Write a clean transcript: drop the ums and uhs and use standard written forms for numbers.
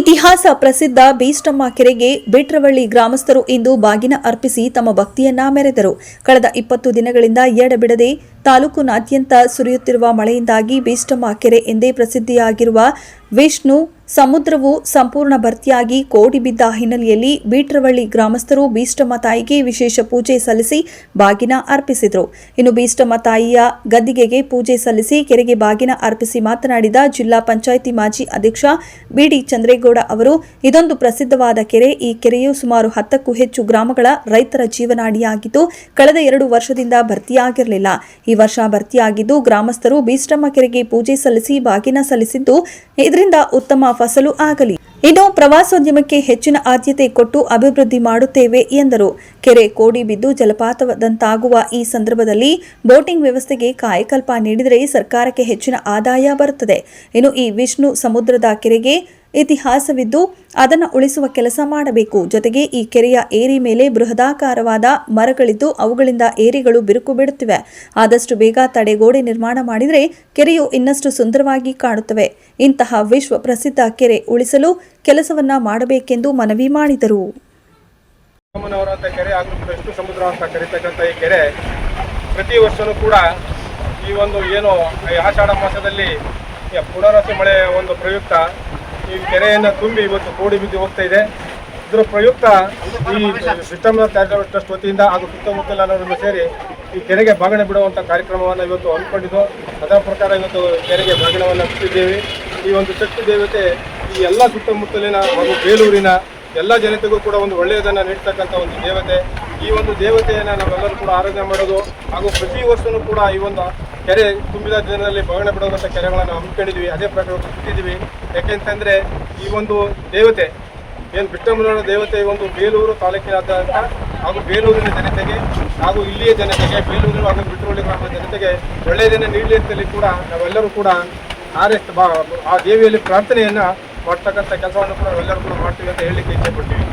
ಇತಿಹಾಸ ಪ್ರಸಿದ್ಧ ಬೀಷ್ಟಮ್ಮ ಕೆರೆಗೆ ಬೇಟ್ರವಳ್ಳಿ ಗ್ರಾಮಸ್ಥರು ಇಂದು ಬಾಗಿನ ಅರ್ಪಿಸಿ ತಮ್ಮ ಭಕ್ತಿಯನ್ನ ಮೆರೆದರು. ಕಳೆದ 20 ದಿನಗಳಿಂದ ಎಡಬಿಡದೆ ತಾಲೂಕಿನಾದ್ಯಂತ ಸುರಿಯುತ್ತಿರುವ ಮಳೆಯಿಂದಾಗಿ ಬೀಷ್ಟಮ್ಮ ಕೆರೆ ಎಂದೇ ಪ್ರಸಿದ್ಧಿಯಾಗಿರುವ ವಿಷ್ಣು ಸಮುದ್ರವು ಸಂಪೂರ್ಣ ಭರ್ತಿಯಾಗಿ ಕೋಡಿ ಬಿದ್ದ ಹಿನ್ನೆಲೆಯಲ್ಲಿ ಬೀಟ್ರವಳ್ಳಿ ಗ್ರಾಮಸ್ಥರು ಬೀಷ್ಟಮ್ಮ ತಾಯಿಗೆ ವಿಶೇಷ ಪೂಜೆ ಸಲ್ಲಿಸಿ ಬಾಗಿನ ಅರ್ಪಿಸಿದರು. ಇನ್ನು ಬೀಷ್ಟಮ್ಮ ತಾಯಿಯ ಗದ್ದಿಗೆಗೆ ಪೂಜೆ ಸಲ್ಲಿಸಿ ಕೆರೆಗೆ ಬಾಗಿನ ಅರ್ಪಿಸಿ ಮಾತನಾಡಿದ ಜಿಲ್ಲಾ ಪಂಚಾಯಿತಿ ಮಾಜಿ ಅಧ್ಯಕ್ಷ ಬಿಡಿ ಚಂದ್ರೇಗೌಡ ಅವರು, ಇದೊಂದು ಪ್ರಸಿದ್ಧವಾದ ಕೆರೆ. ಈ ಕೆರೆಯು ಸುಮಾರು 10ಕ್ಕೂ ಹೆಚ್ಚು ಗ್ರಾಮಗಳ ರೈತರ ಜೀವನಾಡಿಯಾಗಿದ್ದು ಕಳೆದ 2 ವರ್ಷದಿಂದ ಭರ್ತಿಯಾಗಿರಲಿಲ್ಲ. ಈ ವರ್ಷ ಭರ್ತಿಯಾಗಿದ್ದು ಗ್ರಾಮಸ್ಥರು ಬೀಷ್ಟಮ್ಮ ಕೆರೆಗೆ ಪೂಜೆ ಸಲ್ಲಿಸಿ ಬಾಗಿನ ಸಲ್ಲಿಸಿದ್ದು ಇದರಿಂದ ಉತ್ತಮ ಫಸಲು ಆಗಲಿ. ಇನ್ನು ಪ್ರವಾಸೋದ್ಯಮಕ್ಕೆ ಹೆಚ್ಚಿನ ಆದ್ಯತೆ ಕೊಟ್ಟು ಅಭಿವೃದ್ಧಿ ಮಾಡುತ್ತೇವೆ ಎಂದರು. ಕೆರೆ ಕೋಡಿ ಬಿದ್ದು ಜಲಪಾತದಂತಾಗುವ ಈ ಸಂದರ್ಭದಲ್ಲಿ ಬೋಟಿಂಗ್ ವ್ಯವಸ್ಥೆಗೆ ಕಾಯಕಲ್ಪ ನೀಡಿದರೆ ಸರ್ಕಾರಕ್ಕೆ ಹೆಚ್ಚಿನ ಆದಾಯ ಬರುತ್ತದೆ. ಇನ್ನು ಈ ವಿಷ್ಣು ಸಮುದ್ರದ ಕೆರೆಗೆ ಇತಿಹಾಸವಿದ್ದು ಅದನ್ನು ಉಳಿಸುವ ಕೆಲಸ ಮಾಡಬೇಕು. ಜೊತೆಗೆ ಈ ಕೆರೆಯ ಏರಿ ಮೇಲೆ ಬೃಹದಾಕಾರವಾದ ಮರಗಳಿದ್ದು ಅವುಗಳಿಂದ ಏರಿಗಳು ಬಿರುಕು ಬಿಡುತ್ತಿವೆ. ಆದಷ್ಟು ಬೇಗ ತಡೆಗೋಡೆ ನಿರ್ಮಾಣ ಮಾಡಿದರೆ ಕೆರೆಯು ಇನ್ನಷ್ಟು ಸುಂದರವಾಗಿ ಕಾಣುತ್ತವೆ. ಇಂತಹ ವಿಶ್ವ ಪ್ರಸಿದ್ಧ ಕೆರೆ ಉಳಿಸಲು ಕೆಲಸವನ್ನ ಮಾಡಬೇಕೆಂದು ಮನವಿ ಮಾಡಿದರು. ವಿಷ್ಣು ಸಮುದ್ರ ಅಂತ ಕರೀತಕ್ಕಂಥ ಈ ಕೆರೆ ಪ್ರತಿ ವರ್ಷನೂ ಕೂಡ ಈ ಒಂದು ಏನು ಆಷಾಢ ಮಾಸದಲ್ಲಿ ಪುನರಸಿ ಮಳೆ ಒಂದು ಪ್ರಯುಕ್ತ ಈ ಕೆರೆಯನ್ನು ತುಂಬಿ ಇವತ್ತು ಕೋಡಿ ಬಿದ್ದು ಹೋಗ್ತಾ ಇದೆ. ಇದರ ಪ್ರಯುಕ್ತ ಈ ಬೀಷ್ಟಮ್ಮ ಚಾರಿಟಬಲ್ ಟ್ರಸ್ಟ್ ವತಿಯಿಂದ ಹಾಗೂ ಸುತ್ತಮುತ್ತಲನ್ನು ಸೇರಿ ಈ ಕೆರೆಗೆ ಬಾಗಿನ ಬಿಡುವಂಥ ಕಾರ್ಯಕ್ರಮವನ್ನು ಇವತ್ತು ಹಮ್ಮಿಕೊಂಡಿದ್ದು, ಅದರ ಪ್ರಕಾರ ಇವತ್ತು ಕೆರೆಗೆ ಬಾಗಿನವನ್ನು ಬಿಟ್ಟಿದ್ದೇವೆ. ಈ ಒಂದು ಶಕ್ತಿ ದೇವತೆ ಈ ಎಲ್ಲ ಸುತ್ತಮುತ್ತಲಿನ ಹಾಗೂ ಬೇಲೂರಿನ ಎಲ್ಲ ಜನತೆಗೂ ಕೂಡ ಒಂದು ಒಳ್ಳೆಯದನ್ನು ನೀಡ್ತಕ್ಕಂಥ ಒಂದು ದೇವತೆ. ಈ ಒಂದು ದೇವತೆಯನ್ನು ನಾವೆಲ್ಲರೂ ಕೂಡ ಆರಾಧನೆ ಮಾಡೋದು ಹಾಗೂ ಪ್ರತಿ ವರ್ಷವೂ ಕೂಡ ಈ ಒಂದು ಕೆರೆ ತುಂಬಿದ ದಿನದಲ್ಲಿ ಬಾಗಿನ ಬಿಡುವಂಥ ಕೆರೆಗಳನ್ನು ಹಮ್ಮಿಕೊಂಡಿದ್ವಿ. ಅದೇ ಪ್ರಕಾರ ಬಿಟ್ಟಿದ್ದೀವಿ. ಯಾಕೆಂತಂದರೆ ಈ ಒಂದು ದೇವತೆ ಏನು ಬೀಷ್ಟಮ್ಮನ ದೇವತೆ ಈ ಒಂದು ಬೇಲೂರು ತಾಲೂಕಿನಾದ್ಯಂತ ಹಾಗೂ ಬೇಲೂರಿನ ಜನತೆಗೆ ಹಾಗೂ ಇಲ್ಲಿಯ ಜನತೆಗೆ ಬೇಲೂರು ಹಾಗೂ ಬಿಟ್ರವಳ್ಳಿ ಗ್ರಾಮದ ಜನತೆಗೆ ಒಳ್ಳೆಯದನ್ನು ನೀಡಲಿ ಅಂತೇಳಿ ಕೂಡ ನಾವೆಲ್ಲರೂ ಕೂಡ ಆ ದೇವಿಯಲ್ಲಿ ಪ್ರಾರ್ಥನೆಯನ್ನು ಮಾಡ್ತಕ್ಕಂಥ ಕೆಲಸವನ್ನು ಕೂಡ ನಾವೆಲ್ಲರೂ ಕೂಡ ಮಾಡ್ತೀವಿ ಅಂತ ಹೇಳಲಿಕ್ಕೆ ಇಚ್ಛೆ ಪಡ್ತೀವಿ.